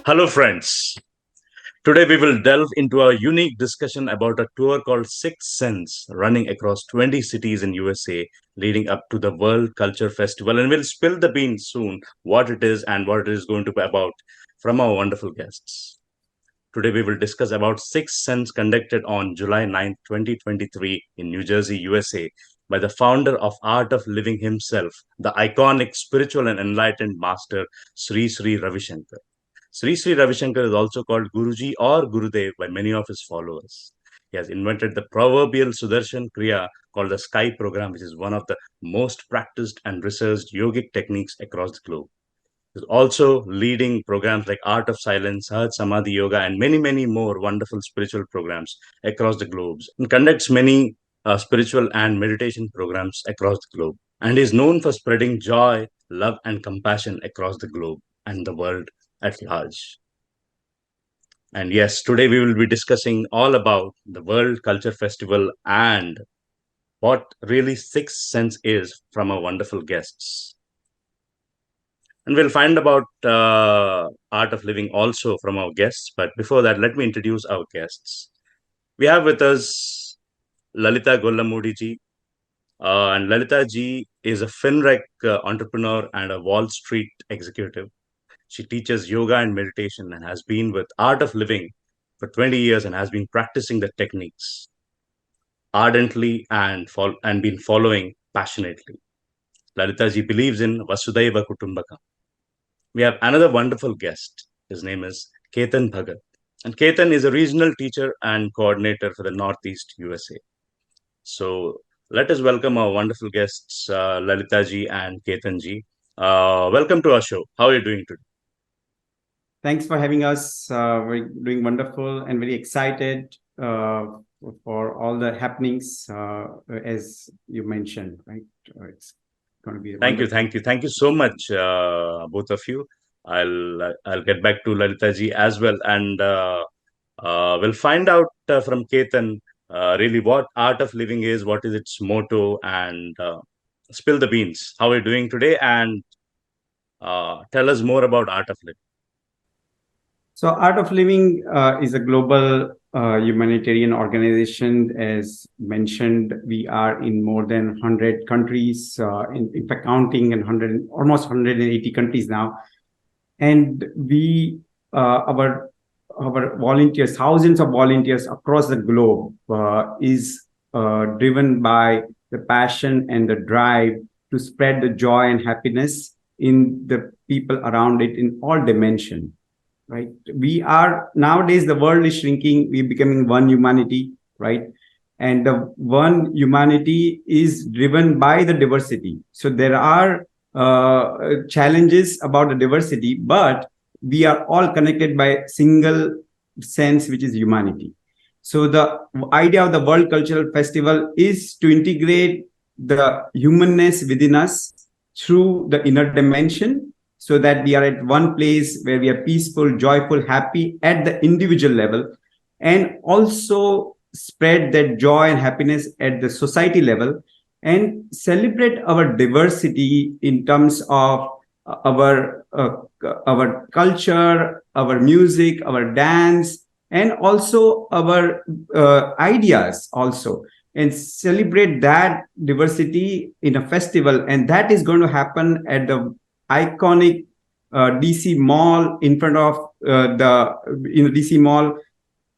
Hello, friends. Today we will delve into a unique discussion about a tour called Sixth Sense, running across 20 cities in USA, leading up to the World Culture Festival. And we'll spill the beans soon what it is and what it is going to be about from our wonderful guests. Today we will discuss about Sixth Sense conducted on July 9th, 2023 in New Jersey, USA by the founder of Art of Living himself, the iconic spiritual and enlightened master Sri Sri Ravi Shankar. Sri Sri Ravi Shankar is also called Guruji or Gurudev by many of his followers. He has invented the proverbial Sudarshan Kriya called the Sky program, which is one of the most practiced and researched yogic techniques across the globe. He's also leading programs like Art of Silence, Sahaj Samadhi Yoga, and many, many more wonderful spiritual programs across the globe. And conducts many spiritual and meditation programs across the globe. And is known for spreading joy, love, and compassion across the globe and the world at large. And yes, today we will be discussing all about the World Culture Festival and what really Sixth Sense is from our wonderful guests. And we'll find about art of living also from our guests. But before that, let me introduce our guests. We have with us Lalitha Gollamudi ji. And Lalitha ji is a FinRec entrepreneur and a Wall Street executive. She teaches yoga and meditation and has been with Art of Living for 20 years and has been practicing the techniques ardently and been following passionately. Lalita ji believes in Vasudhaiva Kutumbakam. We have another wonderful guest. His name is Kethan Bhagat. And Kethan is a regional teacher and coordinator for the Northeast USA. So let us welcome our wonderful guests, Lalita ji and Kethan ji. Welcome to our show. How are you doing today? Thanks for having us. We're doing wonderful and very excited for all the happenings, as you mentioned, right? It's going to be Thank you so much, both of you. I'll get back to Lalita ji as well, and we'll find out from Ketan really what art of living is, what is its motto, and spill the beans. How are you doing today? And tell us more about art of living. So, Art of Living is a global humanitarian organization. As mentioned, we are in more than 100 countries, in fact, counting in almost 180 countries now. And our volunteers, thousands of volunteers across the globe, is driven by the passion and the drive to spread the joy and happiness in the people around it in all dimensions. Right? We are nowadays, the world is shrinking. We're becoming one humanity, right? And the one humanity is driven by the diversity. So there are challenges about the diversity, but we are all connected by single sense, which is humanity. So the idea of the World Cultural Festival is to integrate the humanness within us through the inner dimension, so that we are at one place where we are peaceful, joyful, happy at the individual level, and also spread that joy and happiness at the society level, and celebrate our diversity in terms of our culture, our music, our dance, and also our ideas also, and celebrate that diversity in a festival. And that is going to happen at the iconic DC Mall, in front of the DC Mall,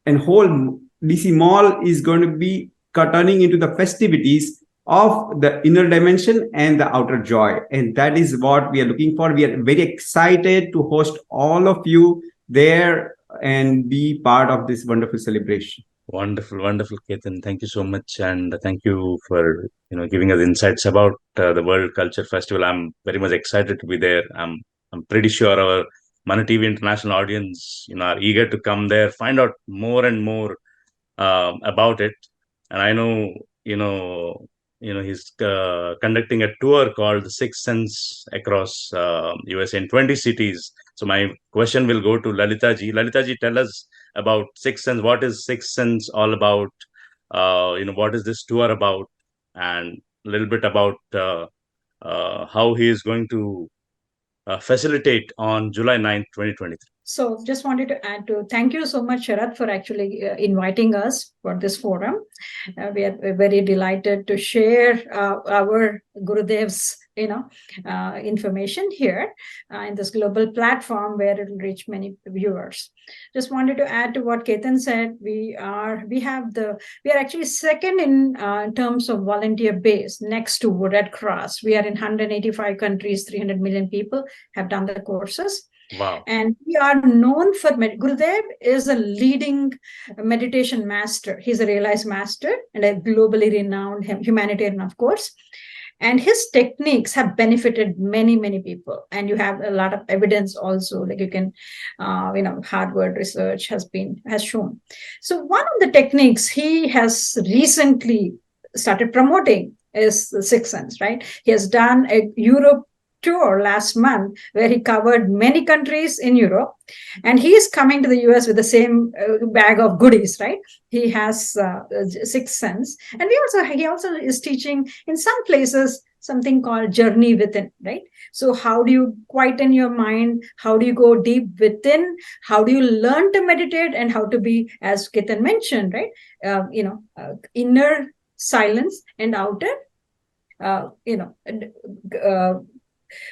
and whole DC Mall is going to be turning into the festivities of the inner dimension and the outer joy. And that is what we are looking for. We are very excited to host all of you there and be part of this wonderful celebration. Wonderful, wonderful, Ketan. Thank you so much, and thank you for giving us insights about the World Culture Festival. I'm very much excited to be there. I'm pretty sure our manatv international audience are eager to come there, find out more and more about it. And I know he's conducting a tour called the Sixth Sense across USA in 20 cities. So my question will go to Lalita ji. Lalita ji, tell us about Sixth Sense. What is Sixth Sense all about? What is this tour about? And a little bit about how he is going to facilitate on July 9th, 2023. So just wanted to add to thank you so much, Sharat, for actually inviting us for this forum. We are very delighted to share our Gurudev's information here in this global platform where it will reach many viewers. Just wanted to add to what Ketan said. We are actually second in terms of volunteer base next to Red Cross. We are in 185 countries, 300 million people have done the courses. Wow. And we are known for Gurudev is a leading meditation master. He's a realized master and a globally renowned humanitarian, of course. And his techniques have benefited many people. And you have a lot of evidence also, like you can, Harvard research has shown. So one of the techniques he has recently started promoting is the Sixth Sense, right? He has done a Europe tour last month where he covered many countries in Europe, and he is coming to the US with the same bag of goodies, right? He has Sixth Sense, and he also is teaching in some places something called journey within, right? So how do you quieten your mind? How do you go deep within? How do you learn to meditate, and how to be, as Ketan mentioned, right? Inner silence and outer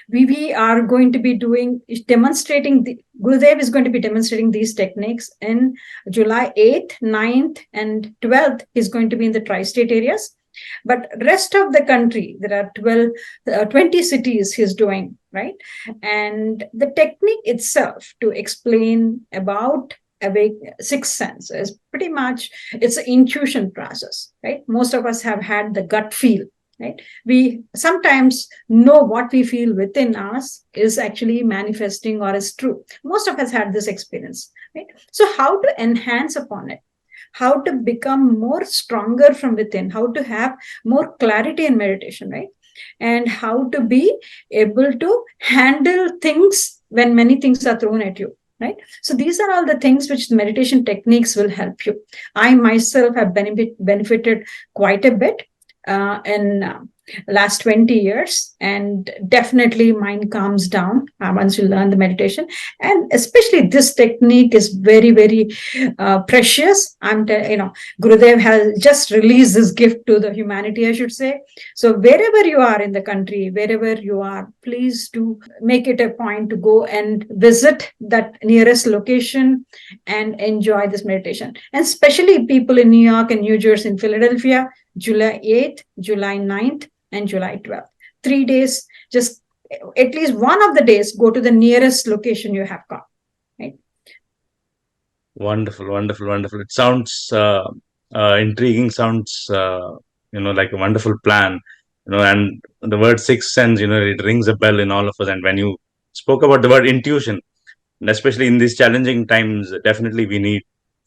we are going to be Gurudev is going to be demonstrating these techniques in July 8th, 9th, and 12th. He's going to be in the tri-state areas. But rest of the country, there are 20 cities he's doing, right? And the technique itself to explain about Sixth Sense is pretty much, it's an intuition process, right? Most of us have had the gut feel, right? We sometimes know what we feel within us is actually manifesting or is true. Most of us had this experience, right? So how to enhance upon it, how to become more stronger from within, how to have more clarity in meditation, right? And how to be able to handle things when many things are thrown at you, right? So these are all the things which meditation techniques will help you. I myself have benefited quite a bit in last 20 years, and definitely mind calms down once you learn the meditation. And especially this technique is very precious. Gurudev has just released this gift to the humanity, I should say. So wherever you are in the country, wherever you are, please do make it a point to go and visit that nearest location and enjoy this meditation. And especially people in New York and New Jersey and Philadelphia, July 8th, July 9th, and July 12th. 3 days, just at least one of the days, go to the nearest location you have got. Right? Wonderful. It sounds intriguing, sounds, like a wonderful plan, and the word Sixth Sense, it rings a bell in all of us. And when you spoke about the word intuition, and especially in these challenging times, definitely we need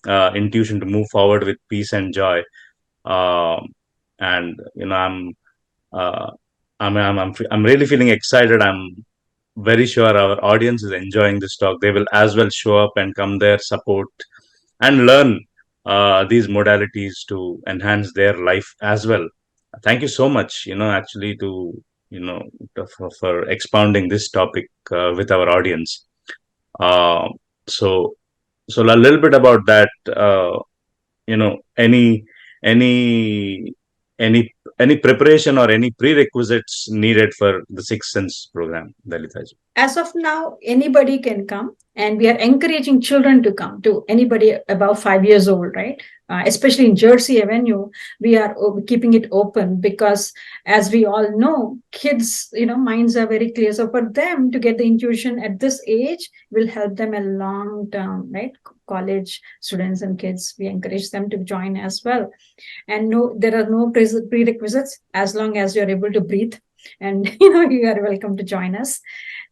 intuition to move forward with peace and joy. And uh, I'm really feeling excited. I'm very sure our audience is enjoying this talk. They will as well show up and come there, support, and learn these modalities to enhance their life as well. Thank you so much, actually, you know, for expounding this topic with our audience. Uh, so, so a little bit about that. Any any any any preparation or any prerequisites needed for the Sixth Sense program, Dalita ji? As of now, anybody can come, and we are encouraging children to come, to anybody above 5 years old, right? Especially in Jersey Avenue, we are keeping it open because, as we all know, kids, minds are very clear. So for them to get the intuition at this age will help them a long term, right? College students and kids, we encourage them to join as well. And no, there are no prerequisites as long as you're able to breathe. And you are welcome to join us.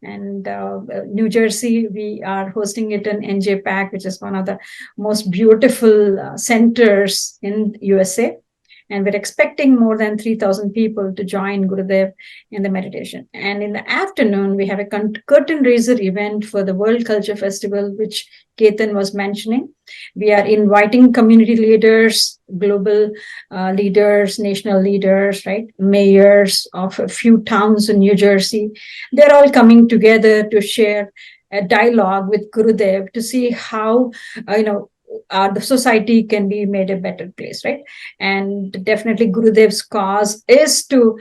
And New Jersey, we are hosting it in NJPAC, which is one of the most beautiful centers in USA. And we're expecting more than 3,000 people to join Gurudev in the meditation. And in the afternoon, we have a curtain raiser event for the World Culture Festival, which Kethan was mentioning. We are inviting community leaders, global leaders, national leaders, right? Mayors of a few towns in New Jersey. They're all coming together to share a dialogue with Gurudev to see how the society can be made a better place, right? And definitely Gurudev's cause is to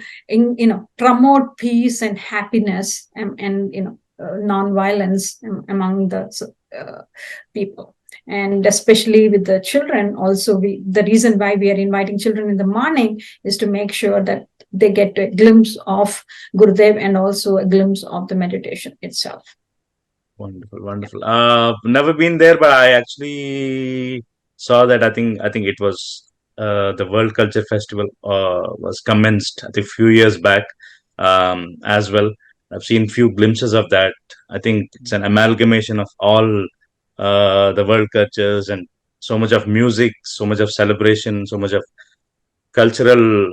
promote peace and happiness, and non-violence among the people, and especially with the children also. The reason why we are inviting children in the morning is to make sure that they get a glimpse of Gurudev and also a glimpse of the meditation itself. Wonderful, wonderful. Never been there, but I actually saw that. I think it was the World Culture Festival was commenced I think few years back as well. I've seen few glimpses of that. I think it's an amalgamation of all the world cultures, and so much of music, so much of celebration, so much of cultural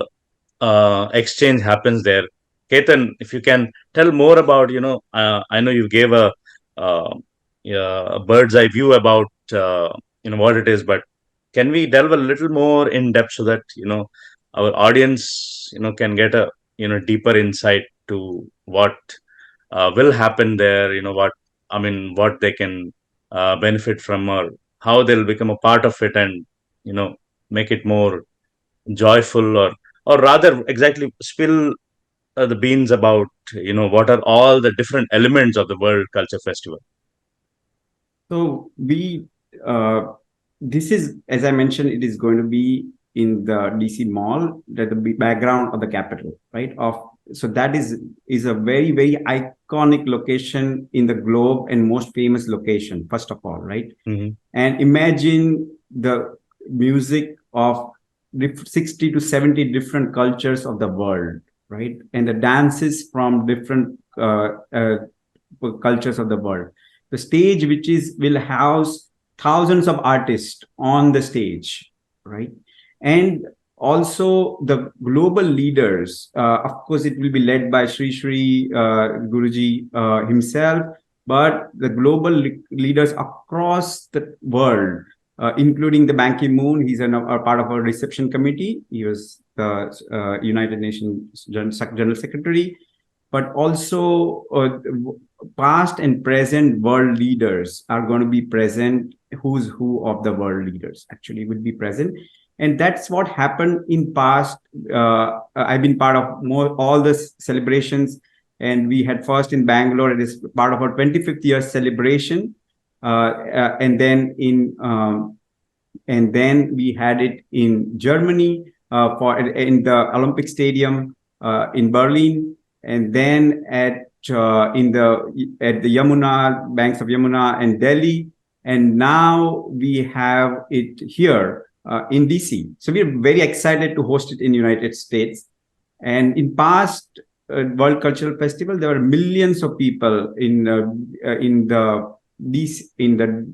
exchange happens there. Ketan, if you can tell more about, I know you gave uh, yeah, a bird's eye view about, what it is, but can we delve a little more in depth so that, our audience, can get a, deeper insight to what will happen there, what they can benefit from, or how they'll become a part of it, and, make it more joyful, or rather exactly spill the beans about what are all the different elements of the World Culture Festival. So uh, this is, as I mentioned, it is going to be in the DC Mall, the background of the capital, right? So that is a very, very iconic location in the globe and most famous location, first of all, right? Mm-hmm. And imagine the music of 60 to 70 different cultures of the world, right? And the dances from different cultures of the world. The stage, which is will house thousands of artists on the stage, right? And also the global leaders. Of course, it will be led by Sri Guruji himself, but the global leaders across the world, including the Ban Ki-moon. He's a part of our reception committee. He was the United Nations General Secretary, but also past and present world leaders are going to be present. Who's who of the world leaders actually will be present, and that's what happened in past. I've been part of all the celebrations, and we had first in Bangalore. It is part of our 25th year celebration, and then we had it in Germany in the Olympic Stadium in Berlin, and then at the Yamuna banks of Yamuna and Delhi, and now we have it here in DC. So we're very excited to host it in United States. And in past World Cultural Festival, there were millions of people in the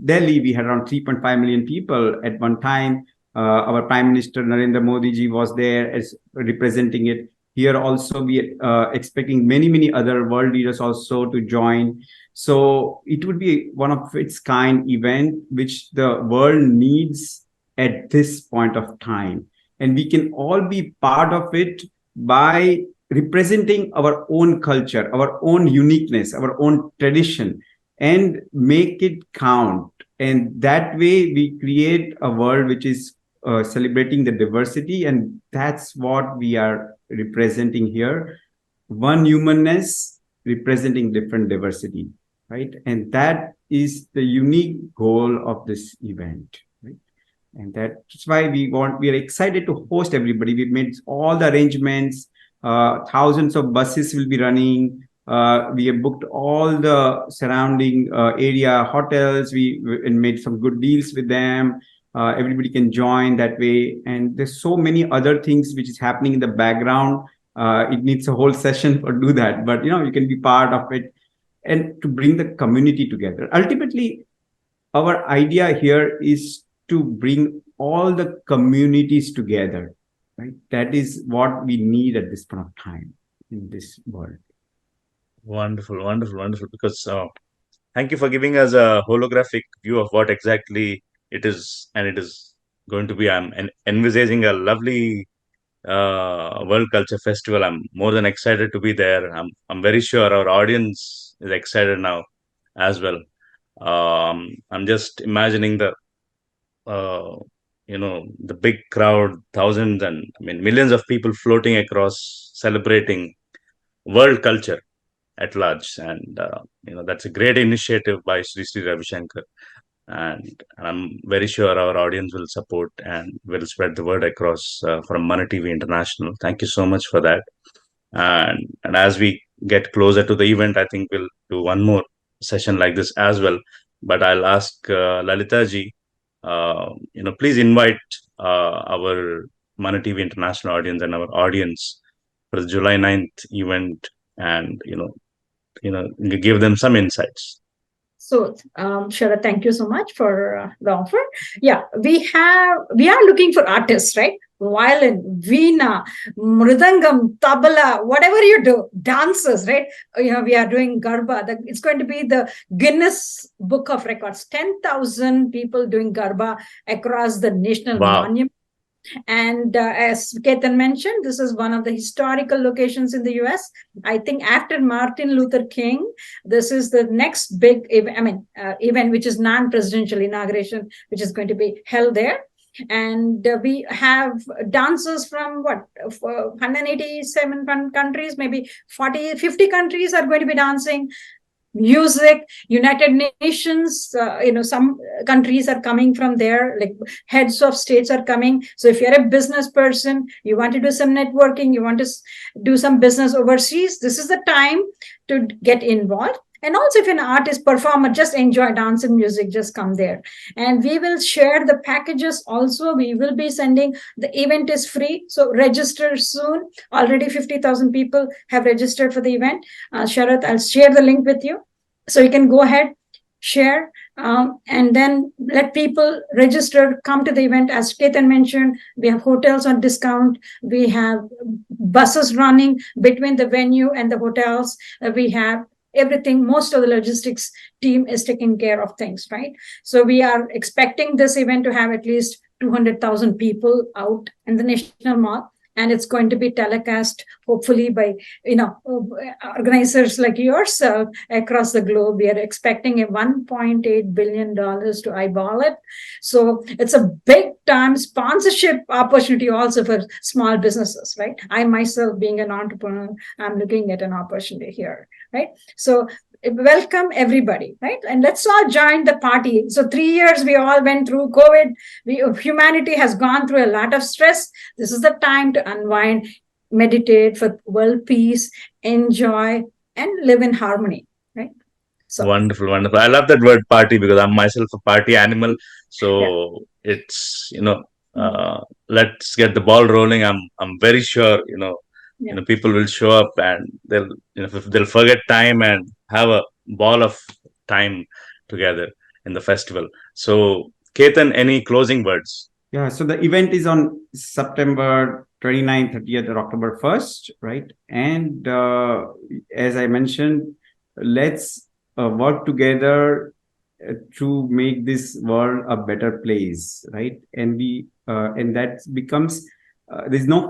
Delhi. We had around 3.5 million people at one time. Our Prime Minister Narendra Modi ji was there as representing it. Here also, we are expecting many other world leaders also to join. So it would be one of its kind event which the world needs at this point of time. And we can all be part of it by representing our own culture, our own uniqueness, our own tradition, and make it count. And that way we create a world which is celebrating the diversity. And that's what we are representing here. One humanness representing different diversity, right? And that is the unique goal of this event, right? And that's why we are excited to host everybody. We've made all the arrangements. Thousands of buses will be running. We have booked all the surrounding area hotels. We made some good deals with them. Everybody can join that way. And there's so many other things which is happening in the background. It needs a whole session for do that, but you can be part of it and to bring the community together. Ultimately, our idea here is to bring all the communities together, right? That is what we need at this point of time in this world. Wonderful, wonderful, wonderful. Because thank you for giving us a holographic view of what exactly it is, and it is going to be. I'm envisaging a lovely World Culture Festival. I'm more than excited to be there. I'm very sure our audience is excited now. as well. I'm just imagining uh, the big crowd, thousands and I mean millions of people floating across, celebrating world culture at large, and that's a great initiative by Sri Ravi Shankar, and I'm very sure our audience will support and will spread the word across from manatv International. Thank you so much for that. And as we get closer to the event, I think we'll do one more session like this as well. But I'll ask Lalitha ji, please invite our manatv International audience and our audience for the July 9th event, and give them some insights. So, Shara, thank you so much for the offer. Yeah, we are looking for artists, right? Violin, veena, mridangam, tabla, whatever you do, dancers, right? We are doing garba. It's going to be the Guinness Book of Records. 10,000 people doing garba across the national Wow. monument. And as Kethan mentioned, this is one of the historical locations in the US. I think after Martin Luther King, this is the next big event, which is non-presidential inauguration, which is going to be held there. And we have dancers from 187 countries, maybe 40, 50 countries are going to be dancing. Music, United Nations, some countries are coming from there, like heads of states are coming. So if you're a business person, you want to do some networking, you want to do some business overseas, this is the time to get involved. And also if you're an artist, performer, just enjoy dance and music, just come there. And we will share the packages also. We will be sending, the event is free, so register soon. Already 50,000 people have registered for the event. Sharath, I'll share the link with you. So you can go ahead, share, and then let people register, come to the event. As Kethan mentioned, we have hotels on discount. We have buses running between the venue and the hotels. We have everything. Most of the logistics team is taking care of things, right? So we are expecting this event to have at least 200,000 people out in the National Mall. And it's going to be telecast, hopefully, by organizers like yourself across the globe. We are expecting a $1.8 billion to eyeball it. So it's a big time sponsorship opportunity also for small businesses, right? I myself, being an entrepreneur, I'm looking at an opportunity here, right? So welcome everybody, right? And let's all join the party. So 3 years we all went through COVID. Humanity has gone through a lot of stress. This is the time to unwind, meditate for world peace, enjoy, and live in harmony, right? So Wonderful, wonderful. I love that word party because I'm myself a party animal. yeah. So it's, let's get the ball rolling. I'm very sure, Yeah. people will show up, and they'll forget time and have a ball of time together in the festival. So, Ketan, any closing words? Yeah, so the event is on September 29th, 30th, or October 1st, right? And as I mentioned, let's work together to make this world a better place, right? And that becomes there's no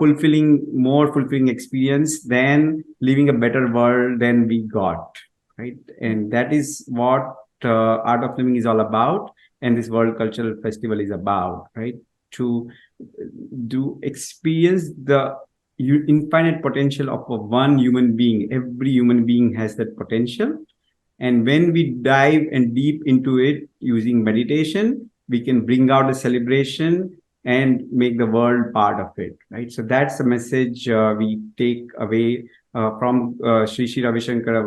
more fulfilling experience than living a better world than we got, right? And that is what Art of Living is all about, and this World Cultural Festival is about, right? To do experience the infinite potential of one human being. Every human being has that potential. And when we dive and deep into it using meditation, we can bring out a celebration and make the world part of it, right? So that's the message we take away from Sri Ravi Shankar,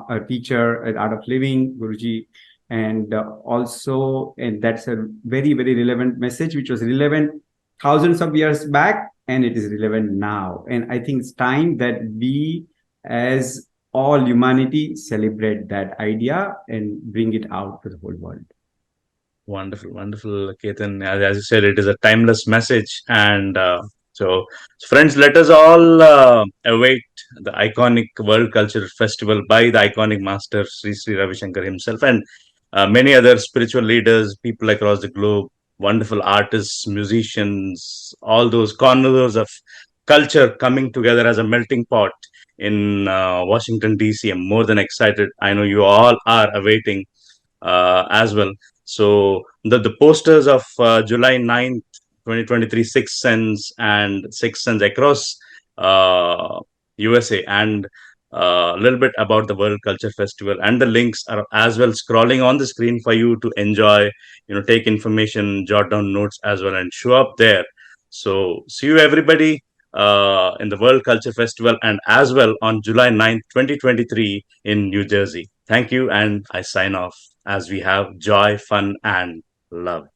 our teacher at Art of Living, Guruji. And and that's a very, very relevant message, which was relevant thousands of years back, and it is relevant now. And I think it's time that we, as all humanity, celebrate that idea and bring it out to the whole world. Wonderful, wonderful, Ketan. As you said, it is a timeless message. And so, friends, let us all await the iconic World Culture Festival by the iconic master, Sri Ravi Shankar himself, and many other spiritual leaders, people across the globe, wonderful artists, musicians, all those connoisseurs of culture coming together as a melting pot in Washington, D.C. I'm more than excited. I know you all are awaiting as well. So the posters of July 9th, 2023, Six Sense and Six Sense across USA, and a little bit about the World Culture Festival, and the links are as well scrolling on the screen for you to enjoy, take information, jot down notes as well, and show up there. So see you everybody in the World Culture Festival, and as well on July 9th, 2023 in New Jersey. Thank you, and I sign off as we have joy, fun, and love.